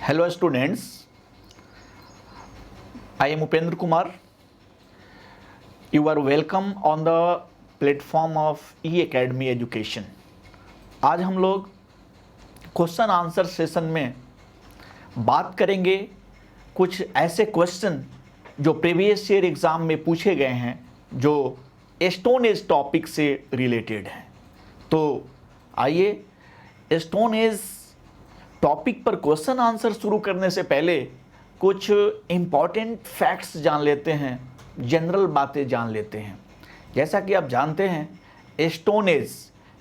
Hello students, I am Upendra Kumar. You are welcome on the platform of E-Academy Education. आज हम लोग question answer session में बात करेंगे कुछ ऐसे क्वेश्चन जो प्रीवियस ईयर एग्ज़ाम में पूछे गए हैं जो स्टोन एज टॉपिक से रिलेटेड हैं। तो आइए स्टोन एज टॉपिक पर क्वेश्चन आंसर शुरू करने से पहले कुछ इम्पॉर्टेंट फैक्ट्स जान लेते हैं, जनरल बातें जान लेते हैं। जैसा कि आप जानते हैं स्टोन एज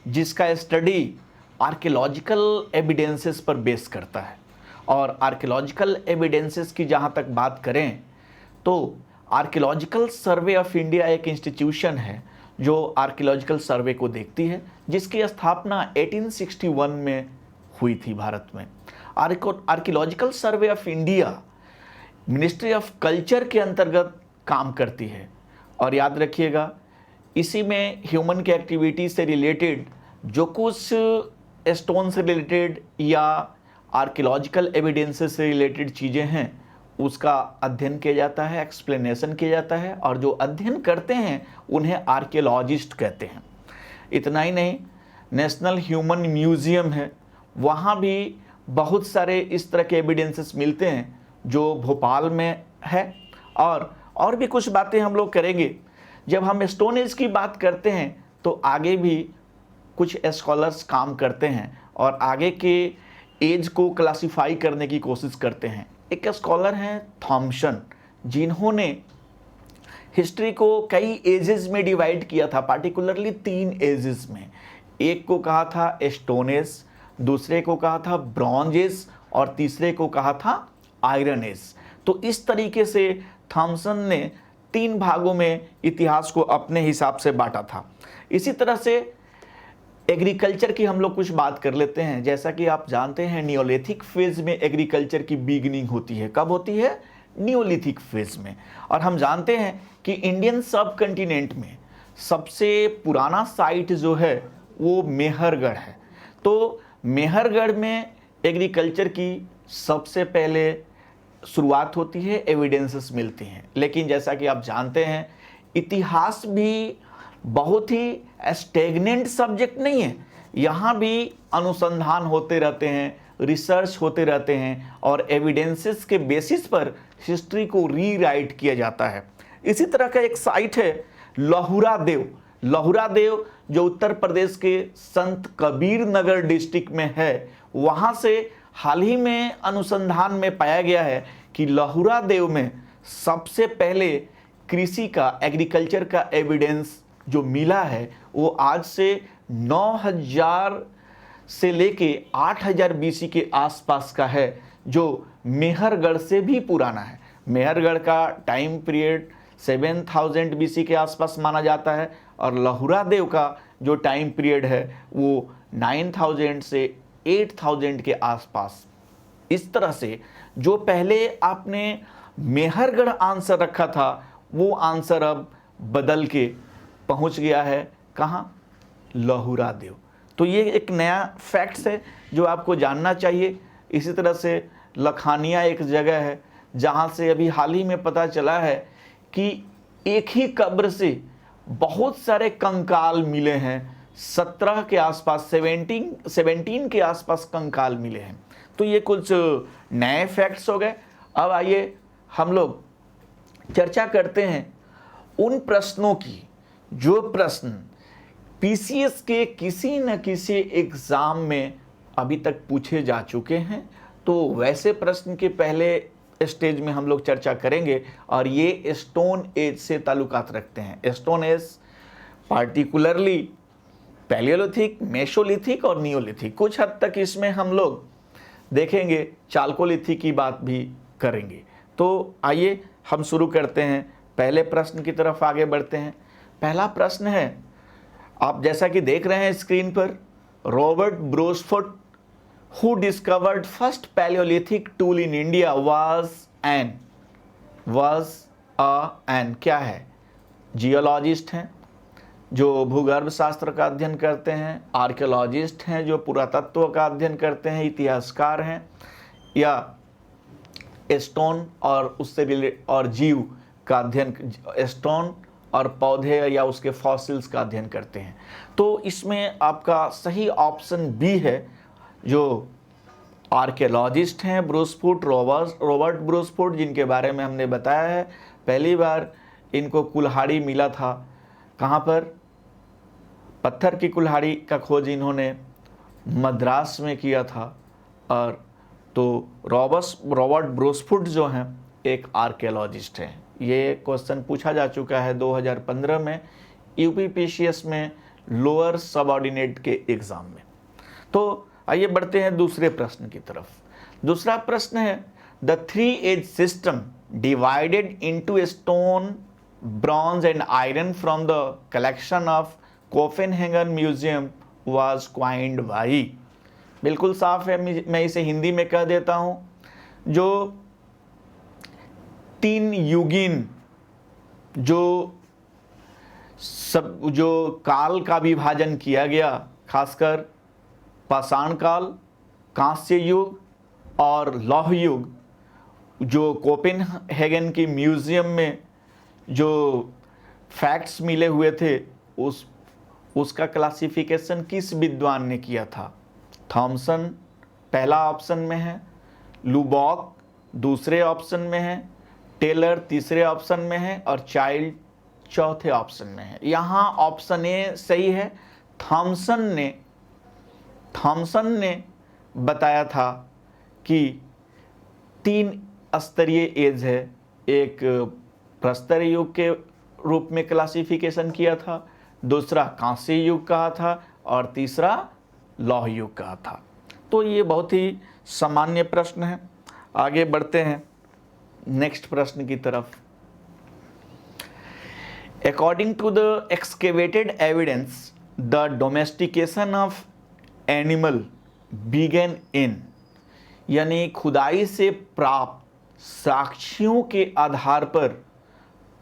जिसका स्टडी आर्कियोलॉजिकल एविडेंसेस पर बेस करता है, और आर्कियोलॉजिकल एविडेंसेस की जहाँ तक बात करें तो आर्कियोलॉजिकल सर्वे ऑफ इंडिया एक इंस्टीट्यूशन है जो आर्कियोलॉजिकल सर्वे को देखती है, जिसकी स्थापना 1861 में हुई थी भारत में। Archaeological Survey of India ministry of culture के अंतर्गत काम करती है, और याद रखिएगा इसी में ह्यूमन की एक्टिविटी से रिलेटेड जो कुछ स्टोन से रिलेटेड या आर्कियोलॉजिकल एविडेंसेस से रिलेटेड चीज़ें हैं उसका अध्ययन किया जाता है, एक्सप्लेनेशन किया जाता है, और जो अध्ययन करते हैं उन्हें आर्कियोलॉजिस्ट कहते हैं। इतना ही नहीं, नेशनल ह्यूमन म्यूज़ियम है, वहाँ भी बहुत सारे इस तरह के एविडेंसेस मिलते हैं जो भोपाल में है। और भी कुछ बातें हम लोग करेंगे। जब हम स्टोन एज की बात करते हैं तो आगे भी कुछ स्कॉलर्स काम करते हैं और आगे के एज को क्लासिफाई करने की कोशिश करते हैं। एक स्कॉलर हैं थॉमसन, जिन्होंने हिस्ट्री को कई एजेस में डिवाइड किया था, पार्टिकुलरली 3 एजेस में। एक को कहा था स्टोन एज, दूसरे को कहा था ब्रॉन्ज एज, और तीसरे को कहा था आयरन एज। तो इस तरीके से थॉमसन ने 3 भागों में इतिहास को अपने हिसाब से बांटा था। इसी तरह से एग्रीकल्चर की हम लोग कुछ बात कर लेते हैं। जैसा कि आप जानते हैं नियोलिथिक फेज में एग्रीकल्चर की बिगिनिंग होती है। कब होती है? नियोलिथिक फेज में। और हम जानते हैं कि इंडियन सब कंटिनेंट में सबसे पुराना साइट जो है वो मेहरगढ़ है। तो मेहरगढ़ में एग्रीकल्चर की सबसे पहले शुरुआत होती है, एविडेंसेस मिलती हैं। लेकिन जैसा कि आप जानते हैं इतिहास भी बहुत ही स्टेगनेंट सब्जेक्ट नहीं है, यहाँ भी अनुसंधान होते रहते हैं, रिसर्च होते रहते हैं, और एविडेंसेस के बेसिस पर हिस्ट्री को रीराइट किया जाता है। इसी तरह का एक साइट है लहुरा देव। लहुरा देव जो उत्तर प्रदेश के संत कबीर नगर डिस्ट्रिक्ट में है, वहाँ से हाल ही में अनुसंधान में पाया गया है कि लहुरा देव में सबसे पहले कृषि का, एग्रीकल्चर का एविडेंस जो मिला है वो आज से 9000 से लेके 8000 बीसी के आसपास का है, जो मेहरगढ़ से भी पुराना है। मेहरगढ़ का टाइम पीरियड 7000 बीसी के आसपास माना जाता है, और लहुरा देव का जो टाइम पीरियड है वो 9000 से 8000 के आसपास। इस तरह से जो पहले आपने मेहरगढ़ आंसर रखा था वो आंसर अब बदल के पहुंच गया है कहाँ? लहुरा देव। तो ये एक नया फैक्ट्स है जो आपको जानना चाहिए। इसी तरह से लखानिया एक जगह है जहाँ से अभी हाल ही में पता चला है कि एक ही कब्र से बहुत सारे कंकाल मिले हैं। 17 के आसपास, 17 के आसपास कंकाल मिले हैं। तो ये कुछ नए फैक्ट्स हो गए। अब आइए हम लोग चर्चा करते हैं उन प्रश्नों की जो प्रश्न पीसीएस के किसी न किसी एग्ज़ाम में अभी तक पूछे जा चुके हैं। तो वैसे प्रश्न के पहले स्टेज में हम लोग चर्चा करेंगे, और ये स्टोन एज से ताल्लुकात रखते हैं। Stone age particularly Palaeolithic, Mesolithic और नियोलिथिक। कुछ हद तक इसमें हम लोग देखेंगे चाल्कोलिथिक की बात भी करेंगे। तो आइए हम शुरू करते हैं, पहले प्रश्न की तरफ आगे बढ़ते हैं। पहला प्रश्न है, आप जैसा कि देख रहे हैं स्क्रीन पर, रॉबर्ट ब्रोसफोर्ड who discovered first palaeolithic tool in India was an क्या है? जियोलॉजिस्ट हैं जो भूगर्भ शास्त्र का अध्ययन करते हैं, आर्कियोलॉजिस्ट हैं जो पुरातत्व का अध्ययन करते हैं, इतिहासकार हैं, या स्टोन और उससे रिलेटेड और जीव का अध्ययन, स्टोन और पौधे या उसके फॉसिल्स का अध्ययन करते हैं। तो इसमें आपका सही ऑप्शन बी है, जो आर्कियोलॉजिस्ट हैं ब्रूसफुट, रॉबर्ट ब्रूसफुट, जिनके बारे में हमने बताया है। पहली बार इनको कुल्हाड़ी मिला था, कहाँ पर? पत्थर की कुल्हाड़ी का खोज इन्होंने मद्रास में किया था। और तो रॉबर्ट ब्रूसफुट जो हैं एक आर्कियोलॉजिस्ट हैं। ये क्वेश्चन पूछा जा चुका है 2015 में यूपीपीसीएस में लोअर सबऑर्डिनेट के एग्जाम में। तो आइए बढ़ते हैं दूसरे प्रश्न की तरफ। दूसरा प्रश्न है, the 3 age system divided into stone, bronze and iron from the collection of Copenhagen museum was coined by. बिल्कुल साफ है, मैं इसे हिंदी में कह देता हूं। जो 3 युगीन जो काल का विभाजन किया गया, खासकर पाषाण काल, कांस्य युग और लौह युग, जो कोपेनहेगन की म्यूजियम में जो फैक्ट्स मिले हुए थे, उसका क्लासिफिकेशन किस विद्वान ने किया था? थॉमसन पहला ऑप्शन में है, लुबॉक दूसरे ऑप्शन में है, टेलर तीसरे ऑप्शन में है और चाइल्ड चौथे ऑप्शन में है। यहाँ ऑप्शन ए सही है। थॉमसन ने बताया था कि 3 स्तरीय एज है। एक प्रस्तर युग के रूप में क्लासिफिकेशन किया था, दूसरा कांस्य युग कहा था और तीसरा लौह युग कहा था। तो ये बहुत ही सामान्य प्रश्न है। आगे बढ़ते हैं नेक्स्ट प्रश्न की तरफ। According to the excavated evidence, the domestication of animal began in, यानी खुदाई से प्राप्त साक्ष्यों के आधार पर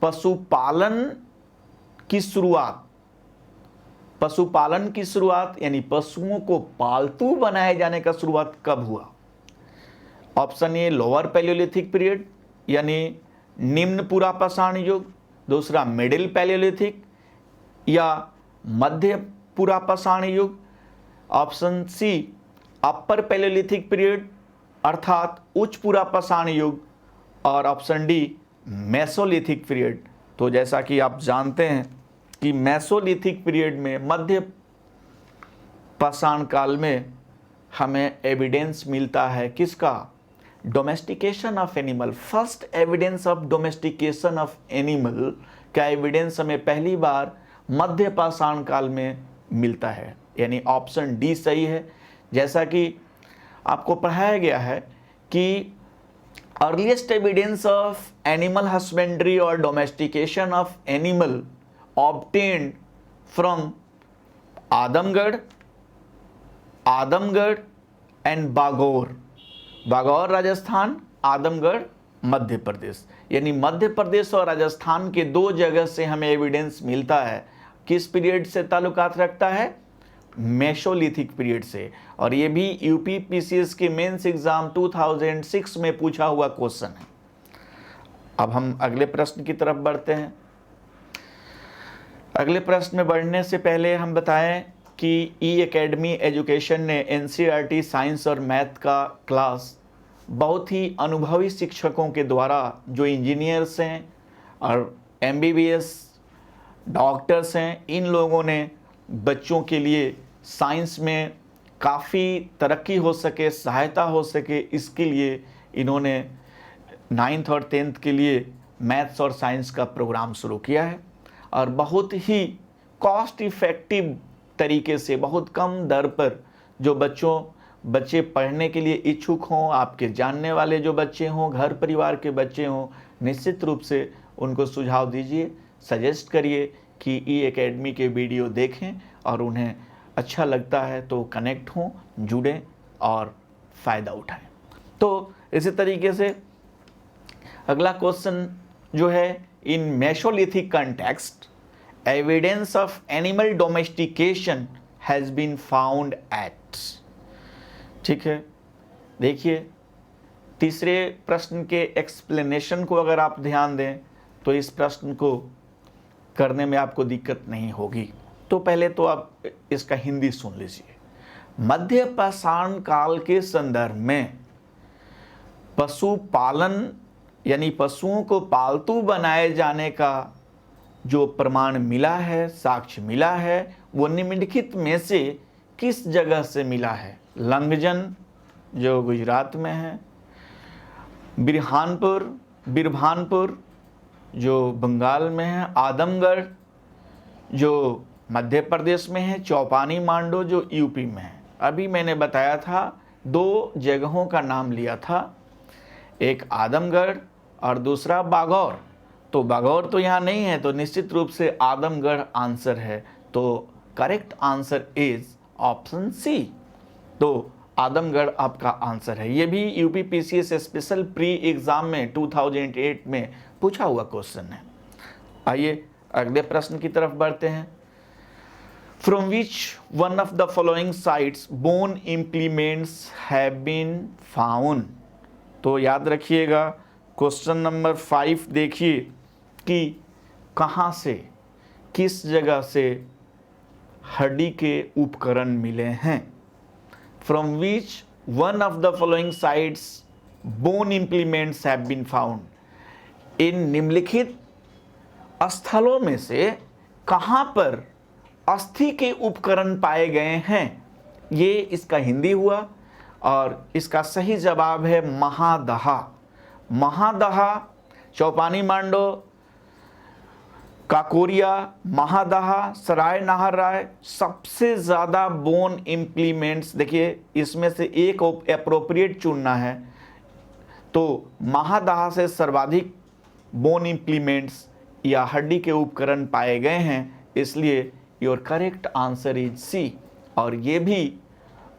पशुपालन की शुरुआत यानी पशुओं को पालतू बनाए जाने का शुरुआत कब हुआ? Option a lower Palaeolithic period यानी निम्न पुरापाषाण युग, दूसरा मिडिल पैलियोलिथिक या मध्य पुरापाषाण युग, option C upper palaeolithic period अर्थात उच्च पुरापाषाण युग, और ऑप्शन डी मेसोलिथिक पीरियड। तो जैसा कि आप जानते हैं कि मेसोलिथिक पीरियड में, मध्य पाषाण काल में हमें एविडेंस मिलता है किसका? Domestication of animal. First evidence of domestication of animal का एविडेंस हमें पहली बार मध्य पाषाण काल में मिलता है, यानी ऑप्शन डी सही है। जैसा कि आपको पढ़ाया गया है कि earliest evidence of animal husbandry और domestication of animal obtained from Adamgarh and Bagor Rajasthan, Adamgarh Madhya Pradesh. यानी मध्य प्रदेश और राजस्थान के 2 जगह से हमें एविडेंस मिलता है। किस पीरियड से ताल्लुकात रखता है? मेसोलिथिक पीरियड से। और ये भी यूपीपीसीएस के मेंस एग्जाम 2006 में पूछा हुआ क्वेश्चन है। अब हम अगले प्रश्न की तरफ बढ़ते हैं। अगले प्रश्न में बढ़ने से पहले हम बताएं कि ई एकेडमी एजुकेशन ने एनसीईआरटी साइंस और मैथ का क्लास बहुत ही अनुभवी शिक्षकों के द्वारा, जो इंजीनियर्स हैं और एमबीबीएस डॉक्टर्स हैं, इन लोगों ने बच्चों के लिए साइंस में काफ़ी तरक्की हो सके, सहायता हो सके, इसके लिए इन्होंने 9th और 10th के लिए मैथ्स और साइंस का प्रोग्राम शुरू किया है। और बहुत ही कॉस्ट इफ़ेक्टिव तरीके से, बहुत कम दर पर जो बच्चे पढ़ने के लिए इच्छुक हों, आपके जानने वाले जो बच्चे हों, घर परिवार के बच्चे हों, निश्चित रूप से उनको सुझाव दीजिए, सजेस्ट करिए कि ई एकेडमी के वीडियो देखें और उन्हें अच्छा लगता है तो कनेक्ट हों, जुड़ें और फ़ायदा उठाएं। तो इसी तरीके से अगला क्वेश्चन जो है, in Mesolithic context evidence of animal domestication has been found at. ठीक है, देखिए तीसरे प्रश्न के एक्सप्लेनेशन को अगर आप ध्यान दें तो इस प्रश्न को करने में आपको दिक्कत नहीं होगी। तो पहले तो आप इसका हिंदी सुन लीजिए। मध्य पाषाण काल के संदर्भ में पशुपालन यानी पशुओं को पालतू बनाए जाने का जो प्रमाण मिला है, साक्ष्य मिला है, वो निम्नलिखित में से किस जगह से मिला है? लंगजन जो गुजरात में है, बिरभानपुर जो बंगाल में है, आदमगढ़ जो मध्य प्रदेश में है, चौपानी मांडो जो यूपी में है। अभी मैंने बताया था 2 जगहों का नाम लिया था, एक आदमगढ़ और दूसरा बागौर। तो बागौर तो यहाँ नहीं है, तो निश्चित रूप से आदमगढ़ आंसर है। तो correct answer is option C. तो आदमगढ़ आपका आंसर है। ये भी UP PCS special pre exam में 2008 में पूछा हुआ क्वेश्चन है। आइए अगले प्रश्न की तरफ बढ़ते हैं। From which one of the following sites bone implements have been found? तो याद रखिएगा क्वेश्चन नंबर 5 देखिए कि कहाँ से, किस जगह से हड्डी के उपकरण मिले हैं। From which one of the following sites bone implements have been found? इन निम्नलिखित स्थलों में से कहाँ पर अस्थि के उपकरण पाए गए हैं? ये इसका हिंदी हुआ और इसका सही जवाब है महादहा। महादहा, चौपानी मांडो, काकोरिया, महादहा, सराय नाहरराय सबसे ज़्यादा बोन इम्प्लीमेंट्स। देखिए इसमें से एक एप्रोप्रिएट चुनना है, तो महादहा से सर्वाधिक बोन इम्प्लीमेंट्स या हड्डी के उपकरण पाए गए हैं, इसलिए your correct answer is C. और ये भी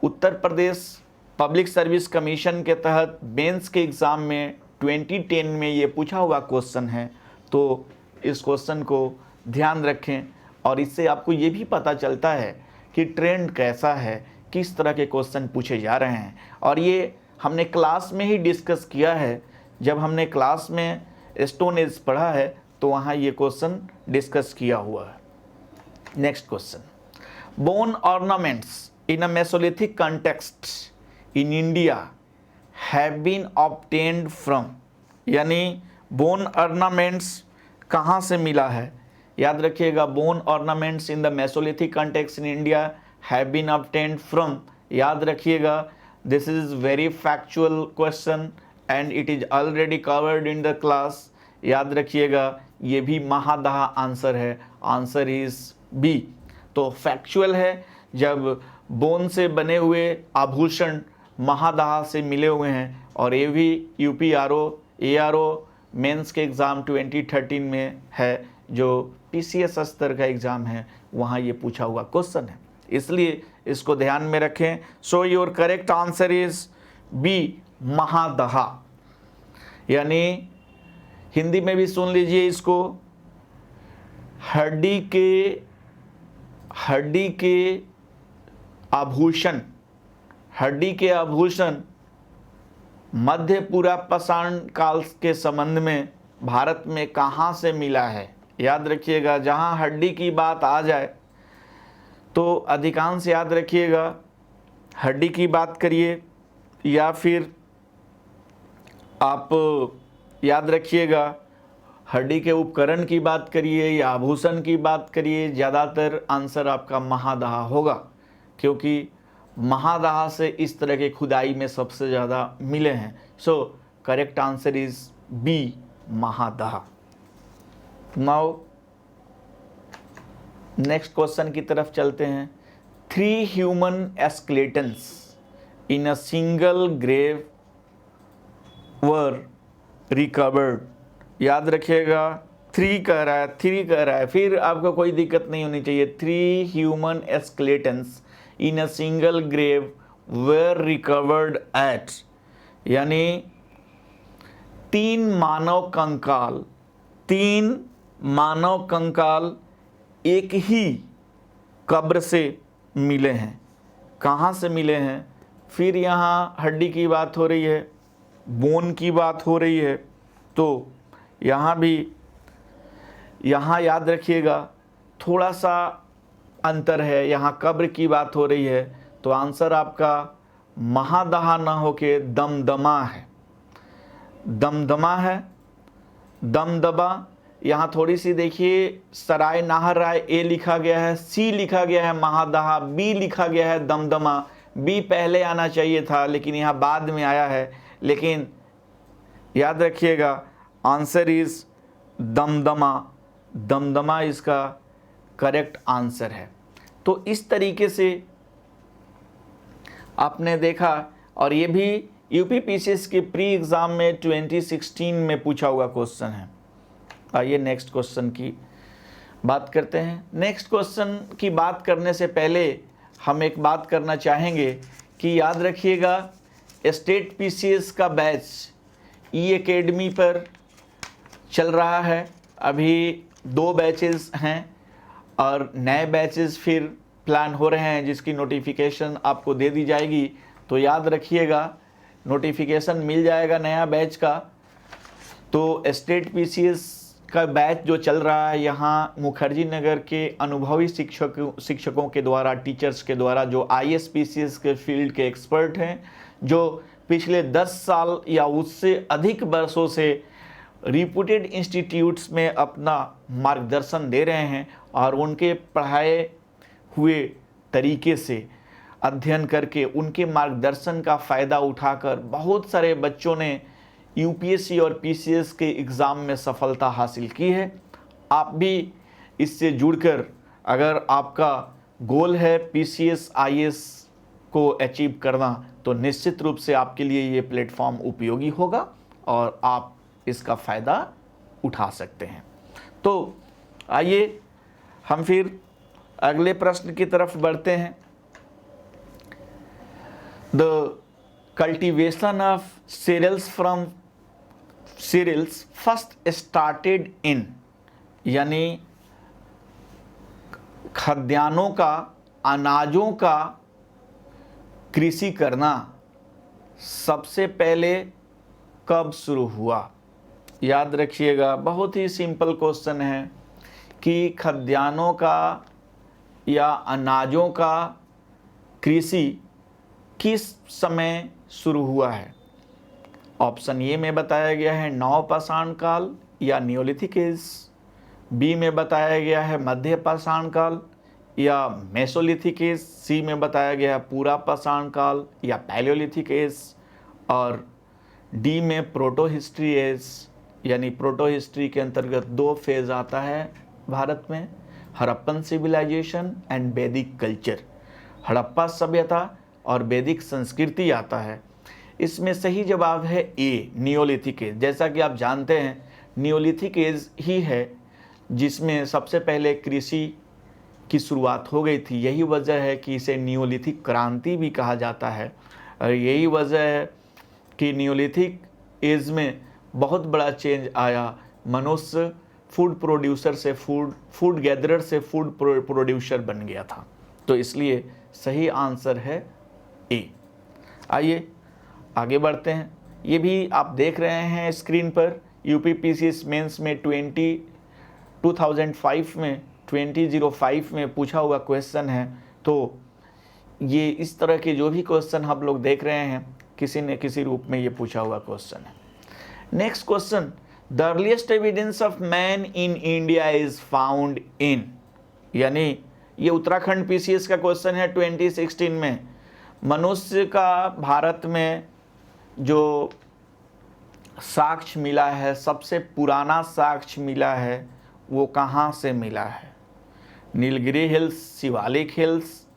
Uttar Pradesh public service commission के तहत मेंस के एग्ज़ाम में 2010 में ये पूछा हुआ क्वेश्चन है। तो इस क्वेश्चन को ध्यान रखें और इससे आपको ये भी पता चलता है कि ट्रेंड कैसा है, किस तरह के क्वेश्चन पूछे जा रहे हैं। और ये हमने क्लास में ही डिस्कस किया है। जब हमने क्लास में स्टोन एज पढ़ा है तो वहाँ ये क्वेश्चन डिस्कस किया हुआ है। Next question, bone ornaments in a Mesolithic context in India have been obtained from? यानी बोन ऑर्नामेंट्स कहाँ से मिला है? याद रखिएगा, bone ornaments in the Mesolithic context in India have been obtained from. याद रखिएगा, this is very factual question and it is already covered in the class. याद रखिएगा, ये भी महादहा आंसर है, आंसर इज बी। तो फैक्चुअल है, जब बोन से बने हुए आभूषण महादहा से मिले हुए हैं। और ये भी यूपीआरओ एआरओ मेंस के एग्ज़ाम 2013 में है, जो पीसीएस स्तर का एग्ज़ाम है, वहाँ ये पूछा हुआ क्वेश्चन है, इसलिए इसको ध्यान में रखें। So your correct answer is B, Mahadaha. यानी हिंदी में भी सुन लीजिए इसको, हड्डी के आभूषण, हड्डी के आभूषण मध्यपूरा पाषाण काल के संबंध में भारत में कहाँ से मिला है? याद रखिएगा, जहाँ हड्डी की बात आ जाए तो अधिकांश याद रखिएगा हड्डी की बात करिए, या फिर आप याद रखिएगा हड्डी के उपकरण की बात करिए या आभूषण की बात करिए, ज़्यादातर आंसर आपका महादहा होगा, क्योंकि महादहा से इस तरह के खुदाई में सबसे ज़्यादा मिले हैं। So correct answer is B, Mahadaha. Now next question की तरफ चलते हैं। 3 human skeletons in a single grave were recovered. याद रखिएगा, 3 कह रहा है, फिर आपको कोई दिक्कत नहीं होनी चाहिए। 3 human skeletons in a single grave were recovered at, यानी 3 मानव कंकाल एक ही कब्र से मिले हैं। कहाँ से मिले हैं? फिर यहाँ हड्डी की बात हो रही है, बोन की बात हो रही है तो यहाँ भी, यहाँ याद रखिएगा थोड़ा सा अंतर है। यहाँ कब्र की बात हो रही है तो आंसर आपका महादहा न होके दमदमा है। दमदमा है, दमदमा। यहाँ थोड़ी सी देखिए, सराय नाहर राय ए लिखा गया है, सी लिखा गया है महादहा, बी लिखा गया है दमदमा। बी पहले आना चाहिए था लेकिन यहाँ बाद में आया है। लेकिन याद रखिएगा आंसर इज दमदमा। दमदमा इसका करेक्ट आंसर है। तो इस तरीके से आपने देखा, और ये भी यूपीपीसीएस के प्री एग्ज़ाम में 2016 में पूछा हुआ क्वेश्चन है। आइए नेक्स्ट क्वेश्चन की बात करते हैं। नेक्स्ट क्वेश्चन की बात करने से पहले हम एक बात करना चाहेंगे कि याद रखिएगा स्टेट पीसीएस का बैच ई एकेडमी पर चल रहा है। अभी 2 बैचेस हैं और नए बैचेस फिर प्लान हो रहे हैं जिसकी नोटिफिकेशन आपको दे दी जाएगी। तो याद रखिएगा नोटिफिकेशन मिल जाएगा नया बैच का। तो स्टेट पीसीएस का बैच जो चल रहा है, यहाँ मुखर्जी नगर के अनुभवी शिक्षकों के द्वारा, टीचर्स के द्वारा, जो आईएएस पीसीएस के फील्ड के एक्सपर्ट हैं, जो पिछले 10 साल या उससे अधिक वर्षों से रिप्यूटेड इंस्टीट्यूट्स में अपना मार्गदर्शन दे रहे हैं और उनके पढ़ाए हुए तरीके से अध्ययन करके उनके मार्गदर्शन का फ़ायदा उठाकर बहुत सारे बच्चों ने यूपीएससी और पीसीएस के एग्ज़ाम में सफलता हासिल की है। आप भी इससे जुड़कर, अगर आपका गोल है पीसीएस आईएएस को अचीव करना, तो निश्चित रूप से आपके लिए ये प्लेटफॉर्म उपयोगी होगा और आप इसका फ़ायदा उठा सकते हैं। तो आइए हम फिर अगले प्रश्न की तरफ बढ़ते हैं। The cultivation of cereals first started in, यानी खाद्यान्नों का, अनाजों का कृषि करना सबसे पहले कब शुरू हुआ? याद रखिएगा बहुत ही सिंपल क्वेश्चन है कि खाद्यान्नों का या अनाजों का कृषि किस समय शुरू हुआ है? ऑप्शन ए में बताया गया है नवपाषाण काल या नियोलिथिक एज, बी में बताया गया है मध्य पाषाण काल या मेसोलिथिक एज, सी में बताया गया है पूरा पाषाण काल या पैलियोलिथिक एज, और डी में प्रोटो हिस्ट्री एज, यानी प्रोटो हिस्ट्री के अंतर्गत 2 फेज आता है भारत में, हड़प्पन सिविलाइजेशन एंड वैदिक कल्चर। हड़प्पा सभ्यता और वैदिक संस्कृति आता है। इसमें सही जवाब है ए, नियोलिथिक एज। जैसा कि आप जानते हैं नियोलिथिक एज ही है जिसमें सबसे पहले कृषि की शुरुआत हो गई थी। यही वजह है कि इसे नियोलिथिक क्रांति भी कहा जाता है और यही वजह है कि नियोलिथिक एज में बहुत बड़ा चेंज आया। मनुष्य फूड प्रोड्यूसर से फूड गैदरर से फूड प्रोड्यूसर बन गया था। तो इसलिए सही आंसर है ए। आइए आगे बढ़ते हैं। ये भी आप देख रहे हैं स्क्रीन पर, यूपीपीसीएस मेंस में 2005 में पूछा हुआ क्वेश्चन है। तो ये इस तरह के जो भी क्वेश्चन हम लोग देख रहे हैं किसी न किसी रूप में ये पूछा हुआ क्वेश्चन है। Next question, the earliest evidence of man in India is found in, यानी ये उत्तराखंड पीसीएस का क्वेश्चन है 2016 में। मनुष्य का भारत में जो साक्ष्य मिला है, सबसे पुराना साक्ष्य मिला है, वो कहाँ से मिला है? Nilgiri hills, Shivalik hills,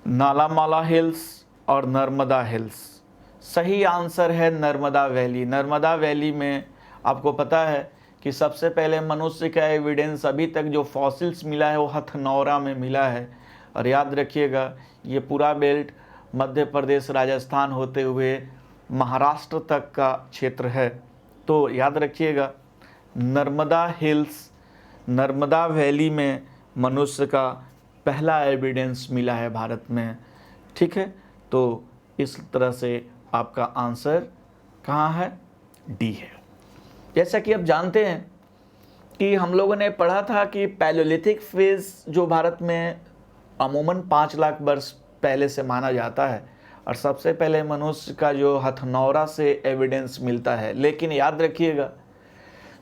Nallamala hills और नर्मदा हिल्स। सही आंसर है नर्मदा वैली। नर्मदा वैली में आपको पता है कि सबसे पहले मनुष्य का एविडेंस अभी तक जो फॉसिल्स मिला है वो हथनौरा में मिला है। और याद रखिएगा ये पूरा बेल्ट मध्य प्रदेश, राजस्थान होते हुए महाराष्ट्र तक का क्षेत्र है। तो याद रखिएगा नर्मदा हिल्स, नर्मदा वैली में मनुष्य का पहला एविडेंस मिला है भारत में। ठीक है, तो इस तरह से आपका आंसर कहाँ है? डी है। जैसा कि आप जानते हैं कि हम लोगों ने पढ़ा था कि पैलियोलिथिक फेज जो भारत में अमूमन 5 लाख वर्ष पहले से माना जाता है और सबसे पहले मनुष्य का जो हथनौरा से एविडेंस मिलता है। लेकिन याद रखिएगा,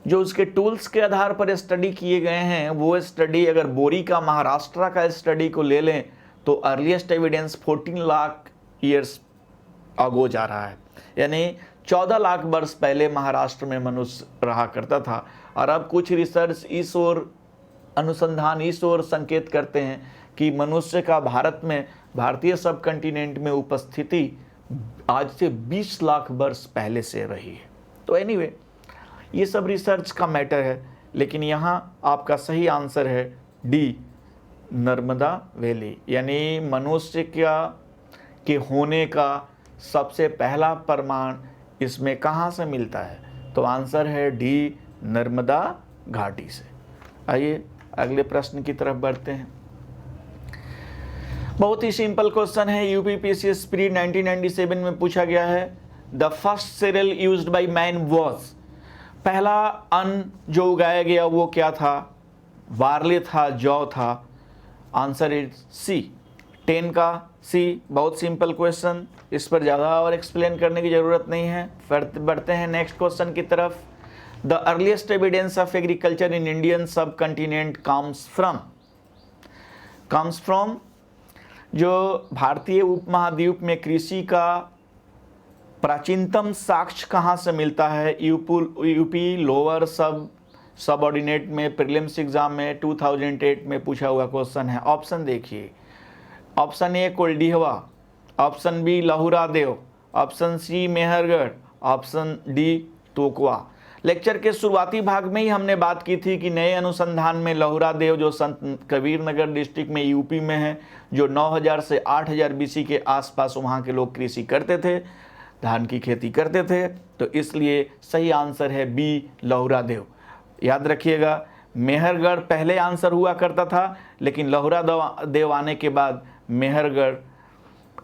जो उसके टूल्स के आधार पर स्टडी किए गए हैं वो स्टडी अगर बोरी का महाराष्ट्र का स्टडी को ले लें तो earliest evidence 14 lakh years ago जा रहा है, यानी 14 लाख वर्ष पहले महाराष्ट्र में मनुष्य रहा करता था। और अब कुछ रिसर्च इस ओर अनुसंधान इस ओर संकेत करते हैं कि मनुष्य का भारत में भारतीय सब कंटिनेंट में उपस्थिति आज से 20 लाख वर्ष पहले से रही है। तो एनीवे ये सब रिसर्च का मैटर है, लेकिन यहाँ आपका सही आंसर है डी, नर्मदा वैली। यानी मनुष्य के होने का सबसे पहला प्रमाण इसमें कहाँ से मिलता है? तो आंसर है डी, नर्मदा घाटी से। आइए अगले प्रश्न की तरफ बढ़ते हैं। बहुत ही सिंपल क्वेश्चन है, यूपीपीसीएस प्री 1997 में पूछा गया है। The first serial used by man was, पहला अन्न जो उगाया गया वो क्या था? बार्ले था, जौ था। आंसर इज सी, 10 का सी। बहुत सिंपल क्वेश्चन, इस पर ज़्यादा और एक्सप्लेन करने की ज़रूरत नहीं है। बढ़ते हैं नेक्स्ट क्वेश्चन की तरफ। The earliest evidence of agriculture in Indian सब कंटिनेंट कम्स फ्रॉम, जो भारतीय उपमहाद्वीप में कृषि का प्राचीनतम साक्ष्य कहाँ से मिलता है? यूपी लोअर सबऑर्डिनेट में प्रीलिम्स एग्जाम में 2008 में पूछा हुआ क्वेश्चन है। ऑप्शन देखिए, option A Koldihwa, option B Lahuradewa, option C Mehrgarh, option D Tokwa. Lecture के शुरुआती भाग में ही हमने बात की थी कि नए अनुसंधान में लहुरादेव जो संत कबीर नगर डिस्ट्रिक्ट में यूपी में है, जो 9000 से 8000 बीसी के आसपास वहाँ के लोग कृषि करते थे, धान की खेती करते थे। तो इसलिए सही आंसर है बी, लहुरादेव। याद रखिएगा, मेहरगढ़ पहले आंसर हुआ करता था, लेकिन लहुरादेव आने के बाद मेहरगढ़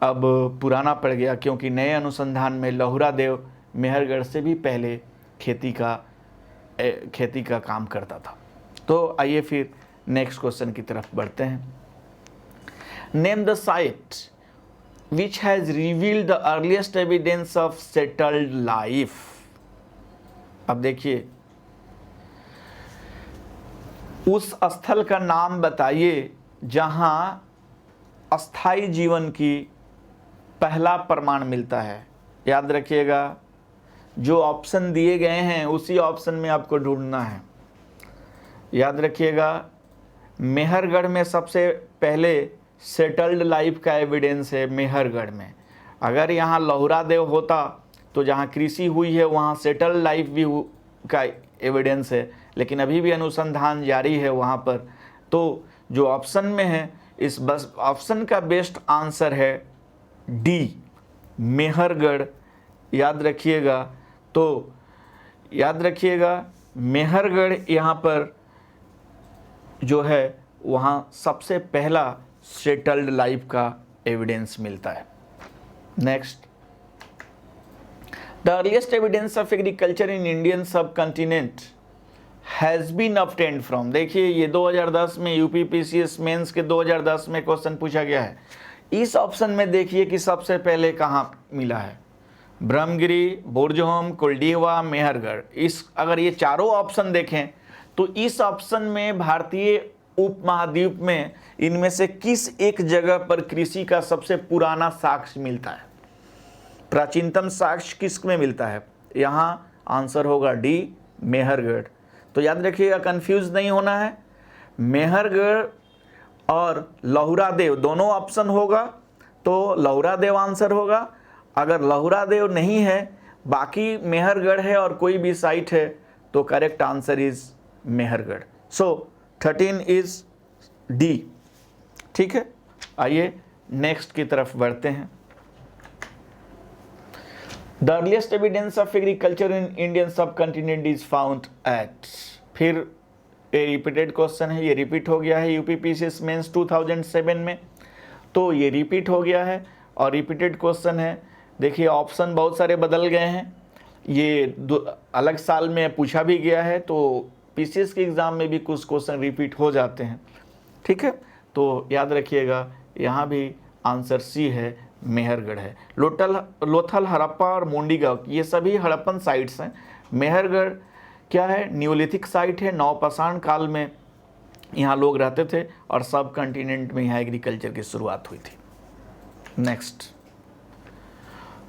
अब पुराना पड़ गया, क्योंकि नए अनुसंधान में लहुरादेव मेहरगढ़ से भी पहले खेती का काम करता था। तो आइए फिर नेक्स्ट क्वेश्चन की तरफ बढ़ते हैं। Name the site which has revealed the earliest evidence of settled life. अब देखिए, उस स्थल का नाम बताइए जहां अस्थाई जीवन की पहला प्रमाण मिलता है। याद रखिएगा, जो ऑप्शन दिए गए हैं उसी ऑप्शन में आपको ढूंढना है। याद रखिएगा, मेहरगढ़ में सबसे पहले सेटल्ड लाइफ का एविडेंस है मेहरगढ़ में। अगर यहाँ लहुरादेव होता तो जहाँ कृषि हुई है वहाँ सेटल्ड लाइफ भी का एविडेंस है, लेकिन अभी भी अनुसंधान जारी है वहाँ पर। तो जो ऑप्शन में है, इस बस ऑप्शन का बेस्ट आंसर है डी, मेहरगढ़। याद रखिएगा, तो याद रखिएगा मेहरगढ़ यहाँ पर जो है वहाँ सबसे पहला सेटल्ड लाइफ का एविडेंस मिलता है। Next, the earliest evidence of agriculture in Indian subcontinent has been obtained from. देखिए, ये 2010 में यूपीपीसीएस मेंस के 2010 में क्वेश्चन पूछा गया है। इस ऑप्शन में देखिए कि सबसे पहले कहाँ मिला है, ब्रह्मगिरी, बुर्जहोम, कोल्डिहवा, मेहरगढ़। अगर ये चारों ऑप्शन देखें तो इस ऑप्शन में भारतीय उपमहाद्वीप में इनमें से किस एक जगह पर कृषि का सबसे पुराना साक्ष्य मिलता है, प्राचीनतम साक्ष्य किस में मिलता है? यहाँ आंसर होगा डी, मेहरगढ़। तो याद रखिएगा, कंफ्यूज नहीं होना है। मेहरगढ़ और लहुरादेव दोनों ऑप्शन होगा तो लहुरादेव आंसर होगा। अगर लहुरादेव नहीं है, बाकी मेहरगढ़ है और कोई भी साइट है, तो correct answer is Mehrgarh. So 13 is D. ठीक है, आइए नेक्स्ट की तरफ बढ़ते हैं। The earliest evidence of agriculture in Indian सब कंटिनेंट इज फाउंड एट। फिर ये रिपीटेड क्वेश्चन है, ये रिपीट हो गया है यूपीपीसीएस मेंस 2007 में, तो ये रिपीट हो गया है और रिपीटेड क्वेश्चन है। देखिए, ऑप्शन बहुत सारे बदल गए हैं। ये अलग साल में पूछा भी गया है, तो पीसीएस के एग्ज़ाम में भी कुछ क्वेश्चन रिपीट हो जाते हैं। ठीक है, तो याद रखिएगा यहाँ भी आंसर सी है, मेहरगढ़ है। लोथल, हड़प्पा और मोंडीगांव ये सभी हड़प्पन साइट्स हैं। मेहरगढ़ क्या है, न्यूलिथिक साइट है। नवपाषाण काल में यहाँ लोग रहते थे और सब कॉन्टिनेंट में यहाँ एग्रीकल्चर की शुरुआत हुई थी। Next,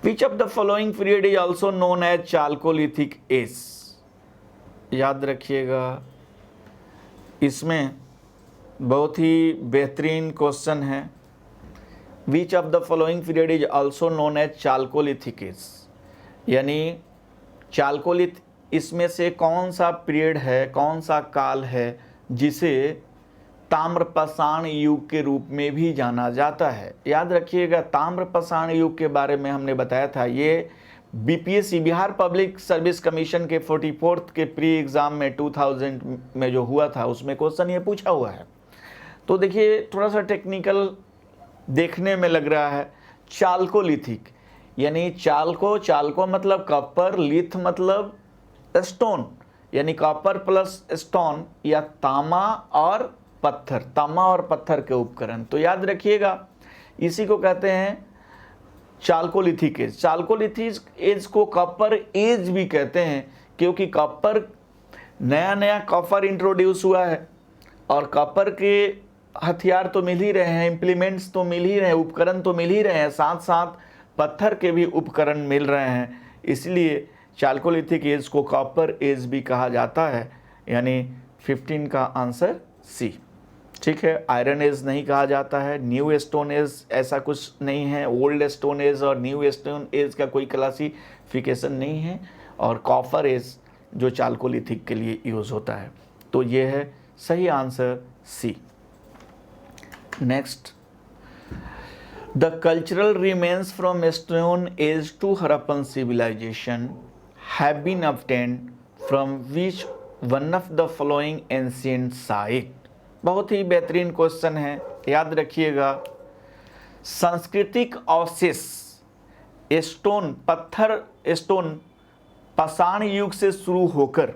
which of the following period is also known as chalcolithic age. याद रखिएगा, इसमें बहुत ही बेहतरीन क्वेश्चन है। Which of the following period is also known as chalcolithic age, यानी चालकोलिथ, इसमें से कौन सा पीरियड है, कौन सा काल है जिसे ताम्रपाषाण युग के रूप में भी जाना जाता है। याद रखिएगा, ताम्रपाषाण युग के बारे में हमने बताया था, ये BPSC Bihar public service commission के 44th के प्री एग्ज़ाम में 2000 में जो हुआ था उसमें क्वेश्चन ये पूछा हुआ है। तो देखिए, थोड़ा सा टेक्निकल देखने में लग रहा है। चालकोलिथिक यानी चालको मतलब कॉपर, लिथ मतलब स्टोन, यानी कॉपर प्लस स्टोन या तांबा और पत्थर के उपकरण। तो याद रखिएगा, इसी को कहते हैं चालकोलिथिक एज। चालकोलिथिक एज को कॉपर एज भी कहते हैं, क्योंकि कॉपर नया कॉपर इंट्रोड्यूस हुआ है और कॉपर के हथियार तो मिल ही रहे हैं, इम्प्लीमेंट्स तो मिल ही रहे हैं, उपकरण तो मिल ही रहे हैं, साथ साथ पत्थर के भी उपकरण मिल रहे हैं। इसलिए चालकोलिथिक एज को कॉपर एज भी कहा जाता है, यानी 15 का आंसर सी। ठीक है, आयरन एज नहीं कहा जाता है, न्यू स्टोन एज ऐसा कुछ नहीं है, ओल्ड स्टोन एज और न्यू स्टोन एज का कोई क्लासिफिकेशन नहीं है, और कॉपर एज जो चालकोलिथिक के लिए यूज़ होता है। तो ये है सही answer C. Next, the cultural remains from stone age to Harappan civilization have been obtained from which one of the following ancient site। बहुत ही बेहतरीन क्वेश्चन है, याद रखिएगा। सांस्कृतिक अवशेष स्टोन पाषाण युग से शुरू होकर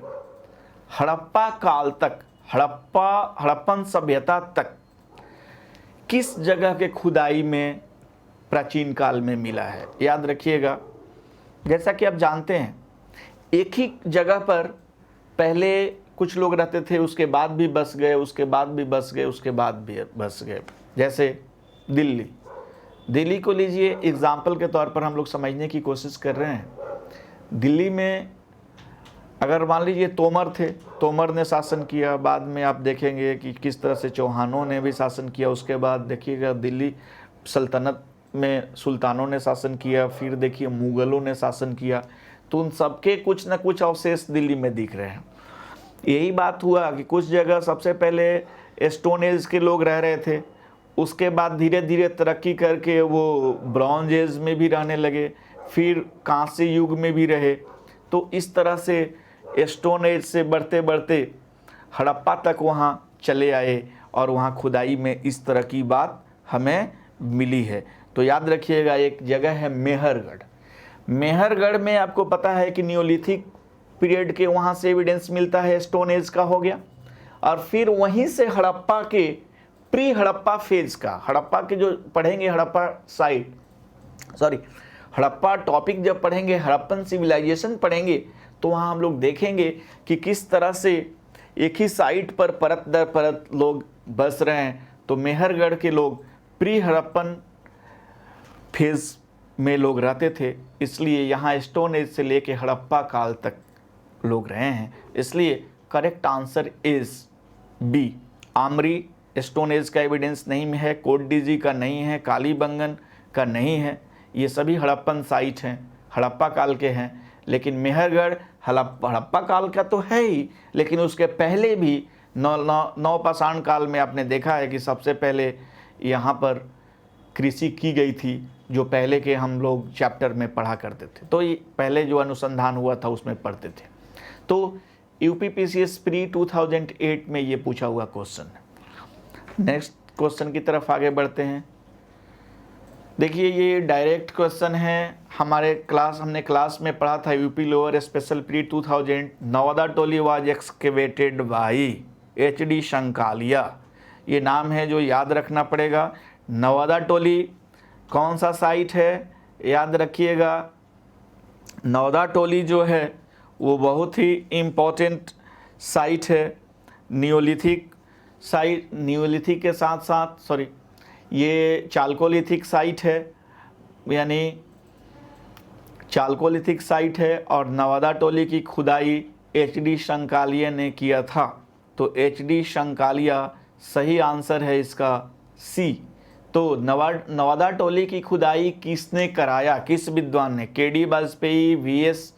हड़प्पा काल तक, हड़प्पन सभ्यता तक किस जगह के खुदाई में प्राचीन काल में मिला है। याद रखिएगा, जैसा कि आप जानते हैं, एक ही जगह पर पहले कुछ लोग रहते थे, उसके बाद भी बस गए, उसके बाद भी बस गए, उसके बाद भी बस गए। जैसे दिल्ली को लीजिए, एग्जाम्पल के तौर पर हम लोग समझने की कोशिश कर रहे हैं। दिल्ली में अगर मान लीजिए तोमर थे, तोमर ने शासन किया, बाद में आप देखेंगे कि किस तरह से चौहानों ने भी शासन किया, उसके बाद देखिएगा दिल्ली सल्तनत में सुल्तानों ने शासन किया, फिर देखिए मुग़लों ने शासन किया। तो उन सबके कुछ न कुछ अवशेष दिल्ली में दिख रहे हैं। यही बात हुआ कि कुछ जगह सबसे पहले स्टोन एज के लोग रह रहे थे, उसके बाद धीरे धीरे तरक्की करके वो ब्रॉन्ज एज में भी रहने लगे, फिर कांस्य युग में भी रहे। तो इस तरह से स्टोन एज से बढ़ते बढ़ते हड़प्पा तक वहाँ चले आए और वहाँ खुदाई में इस तरह की बात हमें मिली है। तो याद रखिएगा, एक जगह है मेहरगढ़। मेहरगढ़ में आपको पता है कि न्यूलिथिक पीरियड के वहाँ से एविडेंस मिलता है, स्टोन एज का हो गया, और फिर वहीं से हड़प्पा के प्री हड़प्पा फेज का, हड़प्पा के जो पढ़ेंगे हड़प्पा साइट, हड़प्पा टॉपिक जब पढ़ेंगे, हड़प्पन सिविलाइजेशन पढ़ेंगे, तो वहाँ हम लोग देखेंगे कि किस तरह से एक ही साइट पर परत दर परत लोग बस रहे हैं। तो मेहरगढ़ के लोग प्री हड़प्पन फेज में लोग रहते थे, इसलिए यहाँ स्टोन एज से लेके हड़प्पा काल तक लोग रहे हैं। इसलिए correct answer is B. Amri stone age का एविडेंस नहीं है, कोटडीजी का नहीं है, कालीबंगन का नहीं है, ये सभी हड़प्पन साइट हैं, हड़प्पा काल के हैं। लेकिन मेहरगढ़ हड़प्पा काल का तो है ही, लेकिन उसके पहले भी नवपाषाण काल में आपने देखा है कि सबसे पहले यहाँ पर कृषि की गई थी, जो पहले के हम लोग चैप्टर में पढ़ा करते थे। तो ये पहले जो अनुसंधान हुआ था उसमें पढ़ते थे। तो यूपीपीसीएस प्री 2008 में ये पूछा हुआ क्वेश्चन है। नेक्स्ट क्वेश्चन की तरफ आगे बढ़ते हैं। देखिए ये डायरेक्ट क्वेश्चन है, हमने क्लास में पढ़ा था UP lower special pre 2000 Nawada Toli was excavated by HD Sankalia. ये नाम है जो याद रखना पड़ेगा। नवादा टोली कौन सा साइट है याद रखिएगा। नवादा टोली जो है वो बहुत ही इम्पोर्टेंट साइट है, नियोलिथिक साइट, नियोलिथिक के साथ साथ ये चालकोलिथिक साइट है, यानी चालकोलिथिक साइट है। और नवादा टोली की खुदाई एचडी शंकालिया ने किया था, तो एचडी शंकालिया सही आंसर है इसका सी। तो नवादा टोली की खुदाई किसने कराया, किस विद्वान ने? KD Vajpeyi, VS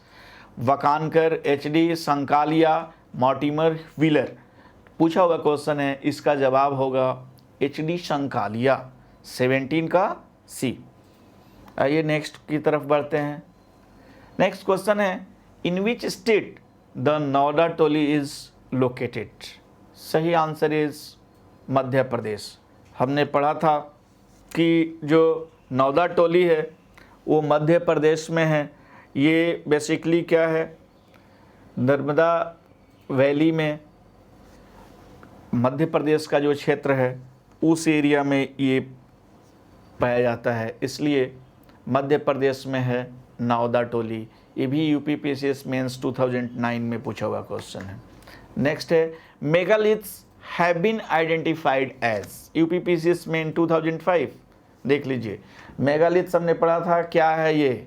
Wakankar, HD Sankalia, Mortimer Wheeler. पूछा हुआ क्वेश्चन है, इसका जवाब होगा एचडी शंकालिया, 17 का सी। आइए नेक्स्ट की तरफ बढ़ते हैं। नेक्स्ट क्वेश्चन है, in which state the Nawada Toli is located? सही आंसर इज मध्य प्रदेश। हमने पढ़ा था कि जो नवादा टोली है वो मध्य प्रदेश में है। ये बेसिकली क्या है, नर्मदा वैली में मध्य प्रदेश का जो क्षेत्र है उस एरिया में ये पाया जाता है, इसलिए मध्य प्रदेश में है नवादा टोली। ये भी यूपीपीसीएस मेंस 2009 में पूछा हुआ क्वेश्चन है। नेक्स्ट है, megaliths have been identified as, UPPCS main 2005। देख लीजिए, मेगालिथ्स हमने पढ़ा था, क्या है ये?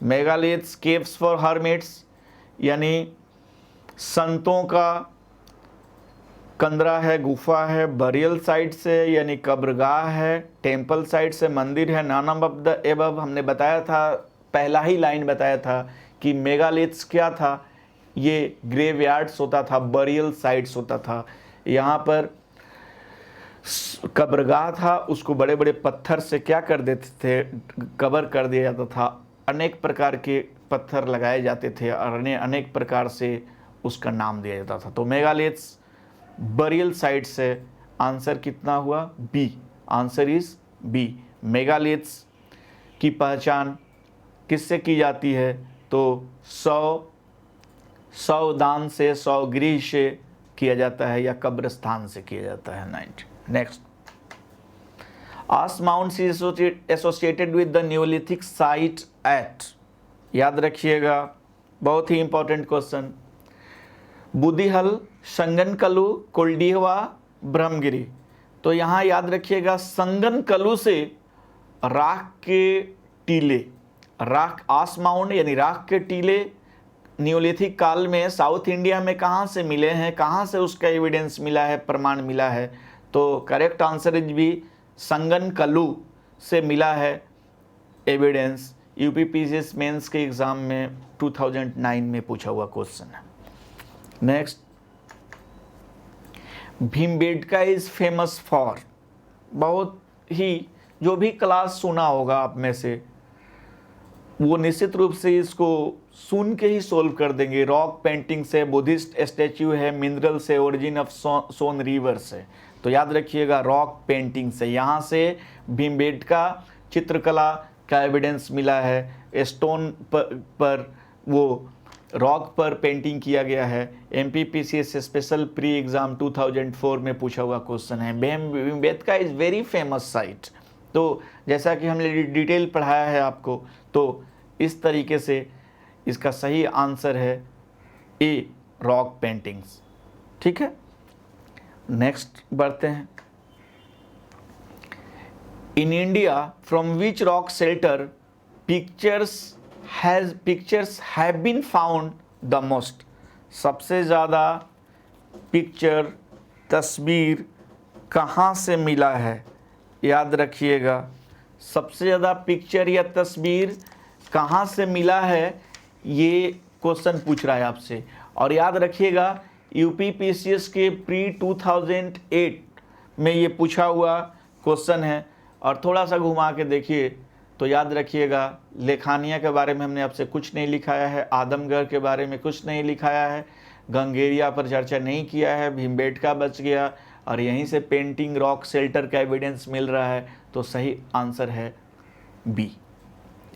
मेगालिथ्स केव्स फॉर हर्मिट्स, यानी संतों का कंदरा है, गुफा है। बरियल साइट से यानी कब्रगाह है। टेम्पल साइट से मंदिर है। नॉन ऑफ द एबव हमने बताया था, पहला ही लाइन बताया था कि मेगालिथ्स क्या था, ये ग्रेवयार्ड्स होता था, बरियल साइट्स होता था। यहाँ पर कब्रगाह था, उसको बड़े बड़े पत्थर से क्या कर देते थे, कवर कर दिया जाता था। अनेक प्रकार के पत्थर लगाए जाते थे और अनेक प्रकार से उसका नाम दिया जाता था। तो मेगालिथ्स बरियल साइट से आंसर कितना हुआ? B. Answer is B. Megaliths की पहचान किससे की जाती है? तो 100 दान से, 100 गृह से किया जाता है या कब्रस्थान से किया जाता है। 9 next, ash mound is associated with the Neolithic site at, याद रखिएगा, बहुत ही इंपॉर्टेंट क्वेश्चन। बुदिहल, संगनकलू, कुलडीहवा, ब्रह्मगिरी। तो यहाँ याद रखिएगा, संगनकलू से राख के टीले, राख आस माउंट यानी राख के टीले न्यूलिथिक काल में साउथ इंडिया में कहाँ से मिले हैं, कहाँ से उसका एविडेंस मिला है, प्रमाण मिला है? तो करेक्ट आंसर इज भी संगनकलू से मिला है एविडेंस। यूपीपीसीएस मेंस के एग्जाम में 2009 में पूछा हुआ क्वेश्चन है। Next, Bhimbetka is famous for, बहुत ही, जो भी क्लास सुना होगा आप में से वो निश्चित रूप से इसको सुन के ही सोल्व कर देंगे। रॉक पेंटिंग से, बुद्धिस्ट स्टैच्यू है, मिनरल से, ओरिजिन ऑफ सोन रिवर से। तो याद रखिएगा रॉक पेंटिंग से, यहाँ से भीमबेटका चित्रकला का एविडेंस मिला है। स्टोन पर वो रॉक पर पेंटिंग किया गया है। एमपीपीसीएस स्पेशल प्री एग्जाम 2004 में पूछा हुआ क्वेश्चन है। Bhimbetka is very famous site. तो जैसा कि हमने डिटेल पढ़ाया है आपको, तो इस तरीके से इसका सही आंसर है ए, रॉक पेंटिंग्स। ठीक है, नेक्स्ट बढ़ते हैं। In India from which rock shelter pictures have been found the most, सबसे ज़्यादा पिक्चर, तस्वीर कहाँ से मिला है? याद रखिएगा, सबसे ज़्यादा पिक्चर या तस्वीर कहाँ से मिला है, ये क्वेश्चन पूछ रहा है आपसे। और याद रखिएगा यूपीपीसीएस के प्री 2008 में ये पूछा हुआ क्वेश्चन है। और थोड़ा सा घुमा के देखिए तो याद रखिएगा, लेखानिया के बारे में हमने आपसे कुछ नहीं लिखाया है, आदमगढ़ के बारे में कुछ नहीं लिखाया है, गंगेरिया पर चर्चा नहीं किया है, भीमबेटका बच गया, और यहीं से पेंटिंग, रॉक शेल्टर का एविडेंस मिल रहा है। तो सही आंसर है बी।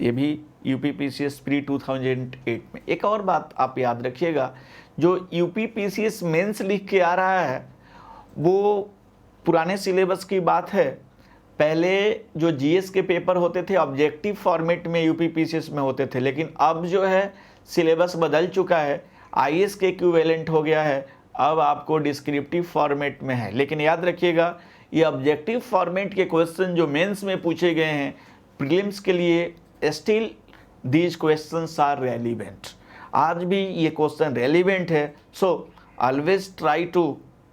ये भी यूपीपीसीएस प्री 2008 में। एक और बात आप याद रखिएगा, जो यूपीपीसीएस मेंस लिख के आ रहा है वो पुराने सिलेबस की बात है। पहले जो जीएस के पेपर होते थे ऑब्जेक्टिव फॉर्मेट में यूपीपीसीएस में होते थे, लेकिन अब जो है सिलेबस बदल चुका है, आईएएस के इक्विवेलेंट हो गया है, अब आपको डिस्क्रिप्टिव फॉर्मेट में है। लेकिन याद रखिएगा ये ऑब्जेक्टिव फॉर्मेट के क्वेश्चन जो मेंस में पूछे गए हैं प्रीलिम्स के लिए, still these questions are relevant. आज भी ये क्वेश्चन रेलिवेंट है। So always try to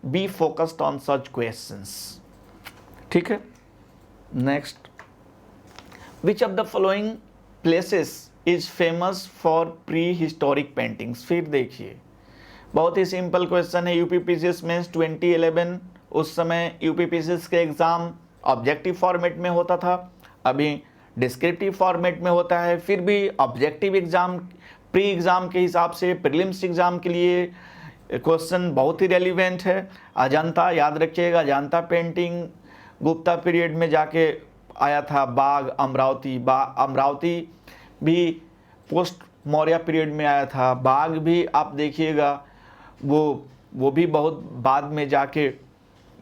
be focused on such questions. ठीक है। Next, which of the following places is famous for pre historic paintings. फिर देखिए बहुत ही सिंपल क्वेश्चन है। यूपीपीसीएस मेंस 2011, उस समय यूपीपीसीएस के एग्जाम ऑब्जेक्टिव फॉर्मेट में होता था, अभी डिस्क्रिप्टिव फॉर्मेट में होता है। फिर भी ऑब्जेक्टिव एग्जाम प्री एग्जाम के हिसाब से प्रीलिम्स एग्जाम के लिए क्वेश्चन बहुत ही रेलिवेंट है। अजंता याद रखिएगा, अजंता पेंटिंग गुप्ता पीरियड में जाके आया था। बाग अमरावती भी पोस्ट मौर्य पीरियड में आया था। बाग भी आप देखिएगा वो भी बहुत बाद में जाके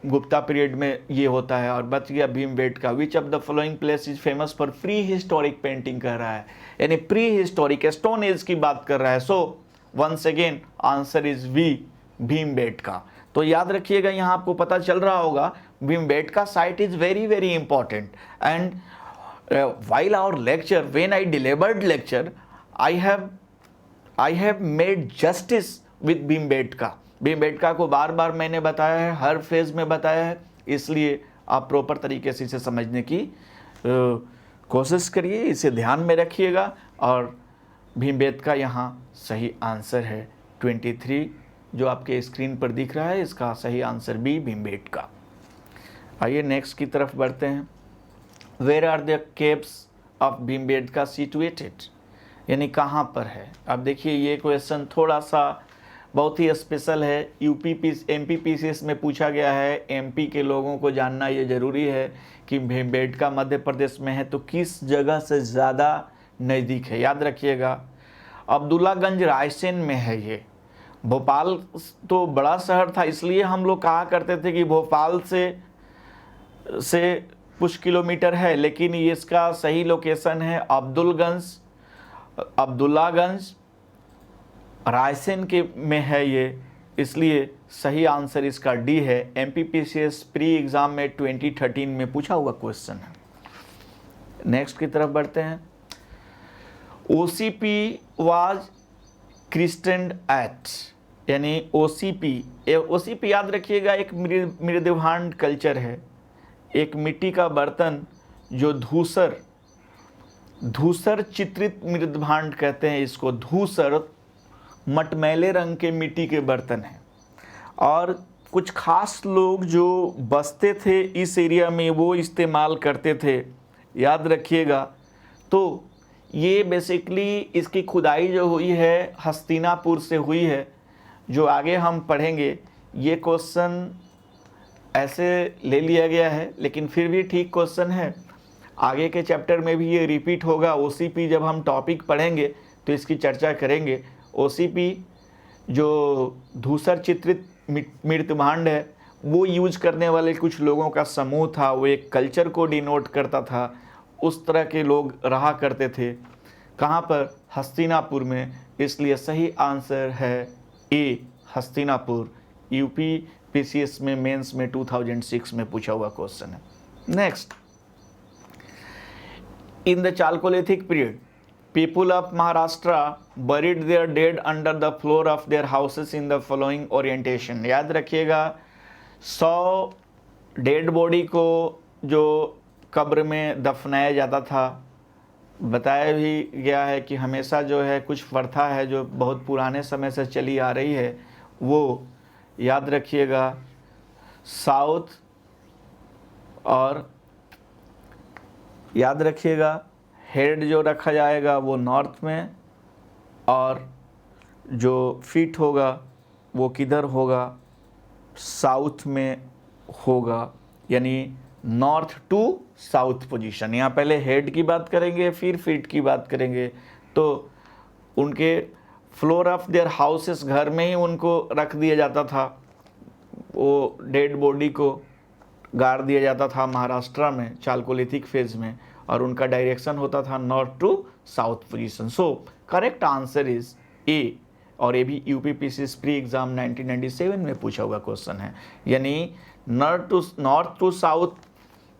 गुप्ता पीरियड में ये होता है। और बच गया भीमबेटका। विच of the following place is famous for pre historic painting कह रहा है, यानी प्री हिस्टोरिक स्टोन एज की बात कर रहा है। So once again answer is B, Bhimbetka. तो याद रखिएगा यहाँ आपको पता चल रहा होगा Bhimbetka site is very very important. And while our lecture, when I delivered lecture, I have made justice with Bhimbetka. Bhimbetka को बार बार मैंने बताया है, हर फेज में बताया है, इसलिए आप प्रॉपर तरीके से इसे समझने की कोशिश करिए, इसे ध्यान में रखिएगा। और भीमबेटका यहाँ सही आंसर है 23 जो आपके स्क्रीन पर दिख रहा है, इसका सही आंसर बी, भीमबेटका। आइए नेक्स्ट की तरफ बढ़ते हैं। Where are the caves of Bhimbetka situated, यानी कहाँ पर है। अब देखिए ये क्वेश्चन थोड़ा सा बहुत ही स्पेशल है। एमपीपीसीएस में पूछा गया है। एमपी के लोगों को जानना ये ज़रूरी है कि भीमबेटका मध्य प्रदेश में है तो किस जगह से ज़्यादा नज़दीक है। याद रखिएगा अब्दुल्लागंज रायसेन में है। ये भोपाल तो बड़ा शहर था, इसलिए हम लोग कहा करते थे कि भोपाल से कुछ किलोमीटर है, लेकिन ये इसका सही लोकेशन है अब्दुल्लागंज रायसेन के में है ये, इसलिए सही आंसर इसका डी है। एमपीपीसीएस प्री एग्जाम में 2013 में पूछा हुआ क्वेश्चन है। नेक्स्ट की तरफ बढ़ते हैं। ओसीपी वाज क्रिस्टेंड एट, यानी ओसीपी याद रखिएगा एक मृदभांड कल्चर है, एक मिट्टी का बर्तन जो धूसर चित्रित मृदभांड कहते हैं इसको। धूसर मटमैले रंग के मिट्टी के बर्तन हैं, और कुछ खास लोग जो बसते थे इस एरिया में वो इस्तेमाल करते थे। याद रखिएगा। तो ये बेसिकली इसकी खुदाई जो हुई है हस्तिनापुर से हुई है, जो आगे हम पढ़ेंगे। ये क्वेश्चन ऐसे ले लिया गया है, लेकिन फिर भी ठीक क्वेश्चन है। आगे के चैप्टर में भी ये रिपीट होगा। ओसीपी जब हम टॉपिक पढ़ेंगे तो इसकी चर्चा करेंगे। ओसीपी जो धूसर चित्रित मृदभांड है वो यूज करने वाले कुछ लोगों का समूह था, वो एक कल्चर को डिनोट करता था। उस तरह के लोग रहा करते थे। कहाँ पर? हस्तिनापुर में। इसलिए सही आंसर है ए, हस्तिनापुर। यूपीपीसीएस में मेंस में 2006 में पूछा हुआ क्वेश्चन है। Next, in the Chalcolithic period people of Maharashtra buried their dead under the floor of their houses in the following orientation। याद रखिएगा 100 डेड बॉडी को जो कब्र में दफनाया जाता था, बताया भी गया है कि हमेशा जो है कुछ प्रथा है जो बहुत पुराने समय से चली आ रही है, वो याद रखिएगा साउथ, और याद रखिएगा हेड जो रखा जाएगा वो नॉर्थ में, और जो फीट होगा वो किधर होगा? साउथ में होगा, यानी नॉर्थ टू साउथ पोजीशन। यहाँ पहले हेड की बात करेंगे, फिर फीट की बात करेंगे। तो उनके फ्लोर ऑफ देयर हाउसेस, घर में ही उनको रख दिया जाता था, वो डेड बॉडी को गाड़ दिया जाता था महाराष्ट्र में चालकोलिथिक फेज में, और उनका डायरेक्शन होता था north to south position. So correct answer is A, और ये भी यूपीपीसीएस प्री एग्जाम 1997 में पूछा हुआ क्वेश्चन है। यानी नॉर्थ टू साउथ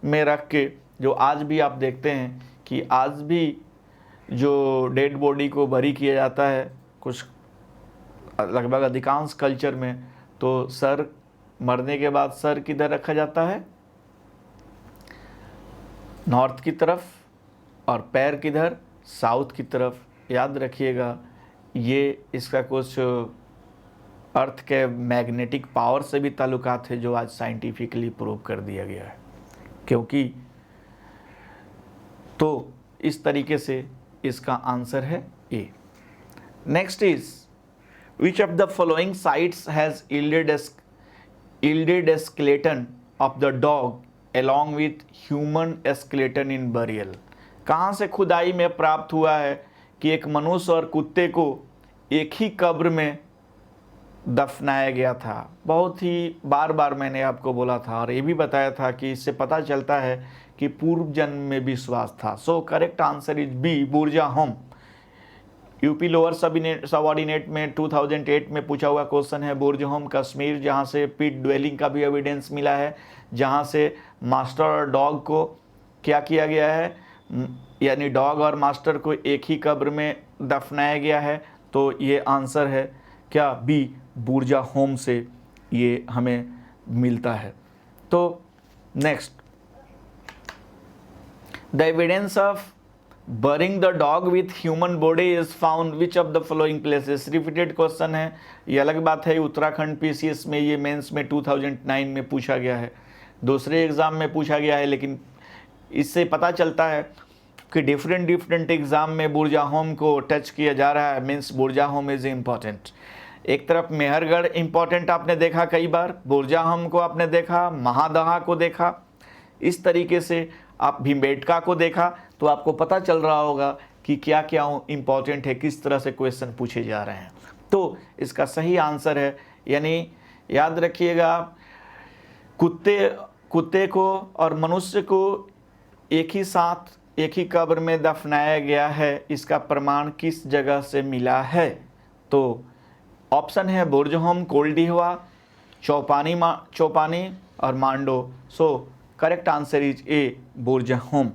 में रख के, जो आज भी आप देखते हैं कि आज भी जो डेड बॉडी को बरी किया जाता है कुछ लगभग अधिकांश कल्चर में, तो सर मरने के बाद सर किधर रखा जाता है, नॉर्थ की तरफ, और पैर किधर, साउथ की तरफ। याद रखिएगा, ये इसका कुछ अर्थ के मैग्नेटिक पावर से भी ताल्लुकात है, जो आज साइंटिफिकली प्रूव कर दिया गया है। क्योंकि तो इस तरीके से इसका आंसर है A. Next is which of the following sites has yielded a skeleton of the dog along with human skeleton in burial। कहाँ से खुदाई में प्राप्त हुआ है कि एक मनुष्य और कुत्ते को एक ही कब्र में दफनाया गया था। बहुत ही बार बार मैंने आपको बोला था और ये भी बताया था कि इससे पता चलता है कि पूर्व जन्म में विश्वास था। So correct answer is B, Burzahom. UP lower subordinate में 2008 में पूछा हुआ क्वेश्चन है बुर्ज होम कश्मीर, जहाँ से पिट ड्वेलिंग का भी एविडेंस मिला है, जहाँ से मास्टर और डॉग को क्या किया गया है, यानी डॉग और मास्टर को एक ही कब्र में दफनाया गया है। तो ये आंसर है क्या, बी, बुर्जा होम से ये हमें मिलता है। तो next, the evidence of burying the dog with human body is found which of the following places. Repeated question है, ये अलग बात है, उत्तराखंड पीसीएस में ये मेंस में 2009 में पूछा गया है, दूसरे एग्जाम में पूछा गया है, लेकिन इससे पता चलता है कि डिफरेंट एग्जाम में बुर्जा होम को टच किया जा रहा है, मीन्स बुर्जा होम इज इम्पॉर्टेंट। एक तरफ मेहरगढ़ इम्पॉर्टेंट आपने देखा कई बार, बुर्जा होम को आपने देखा, महादहा को देखा, इस तरीके से आप भीमबेटका को देखा, तो आपको पता चल रहा होगा कि क्या क्या इम्पॉर्टेंट है, किस तरह से क्वेश्चन पूछे जा रहे हैं। तो इसका सही आंसर है, यानी याद रखिएगा, कुत्ते को और मनुष्य को एक ही साथ एक ही कब्र में दफनाया गया है, इसका प्रमाण किस जगह से मिला है। तो ऑप्शन है बुर्ज होम, कोल्डिहवा, चौपानी और Mando. So correct answer is A, Burzahom.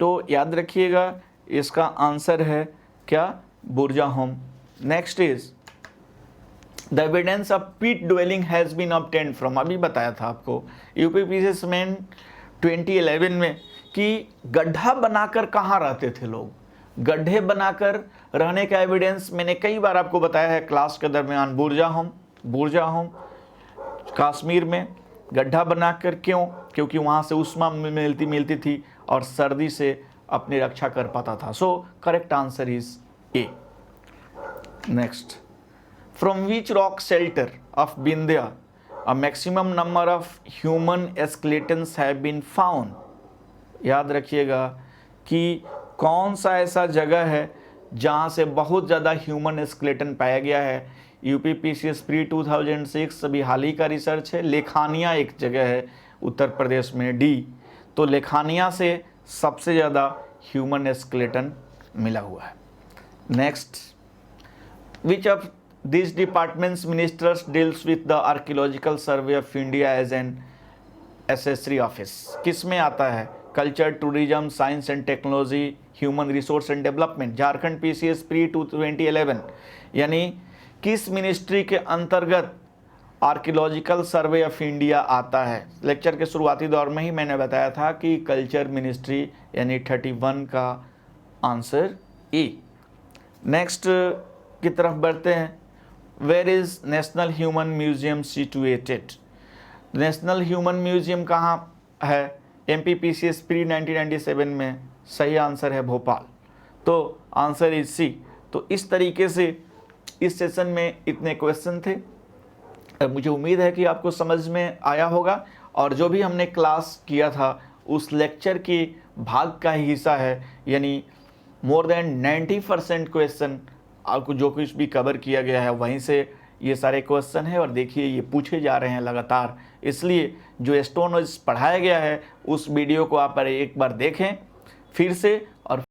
तो याद रखिएगा, इसका आंसर है क्या, Burzahom. Next is the evidence of pit dwelling has been obtained from, अभी बताया था आपको यूपीपीसीएस में 2011 में कि गड्ढा बनाकर कहाँ रहते थे लोग, गड्ढे बनाकर रहने का एविडेंस मैंने कई बार आपको बताया है क्लास के दरमियान। बुर्जा होम कश्मीर में गड्ढा बनाकर, क्यों, क्योंकि वहाँ से उष्मा मिलती थी और सर्दी से अपनी रक्षा कर पाता था। So correct answer is A. Next, from which rock shelter of Vindhya a maximum number of human skeletons have been found. याद रखिएगा कि कौन सा ऐसा जगह है जहाँ से बहुत ज़्यादा ह्यूमन स्केलेटन पाया गया है। यूपीपीसीएस प्री 2006 अभी हाल ही का रिसर्च है। लेखानिया एक जगह है उत्तर प्रदेश में, डी। तो लेखानिया से सबसे ज़्यादा ह्यूमन स्केलेटन मिला हुआ है। Next, which of this departments ministers deals with the Archaeological Survey of India as an accessory office. किस में आता है, culture, tourism, science and technology, human resource and development. Jharkhand PCS pre 2011, यानी किस मिनिस्ट्री के अंतर्गत आर्कियोलॉजिकल सर्वे ऑफ इंडिया आता है। लेक्चर के शुरुआती दौर में ही मैंने बताया था कि कल्चर मिनिस्ट्री, यानी 31 का आंसर ए। नेक्स्ट की तरफ बढ़ते हैं, where is national human museum situated. National human museum कहाँ है, एमपीपीसीएस प्री 1997 में। सही आंसर है भोपाल। तो आंसर इज सी। तो इस तरीके से इस सेशन में इतने क्वेश्चन थे। मुझे उम्मीद है कि आपको समझ में आया होगा और जो भी हमने क्लास किया था उस लेक्चर के भाग का ही हिस्सा है, यानी मोर देन 90% क्वेश्चन आपको जो कुछ भी कवर किया गया है वहीं से ये सारे क्वेश्चन है। और देखिए ये पूछे जा रहे हैं लगातार, इसलिए जो स्टोनोज पढ़ाया गया है उस वीडियो को आप एक बार देखें फिर से, और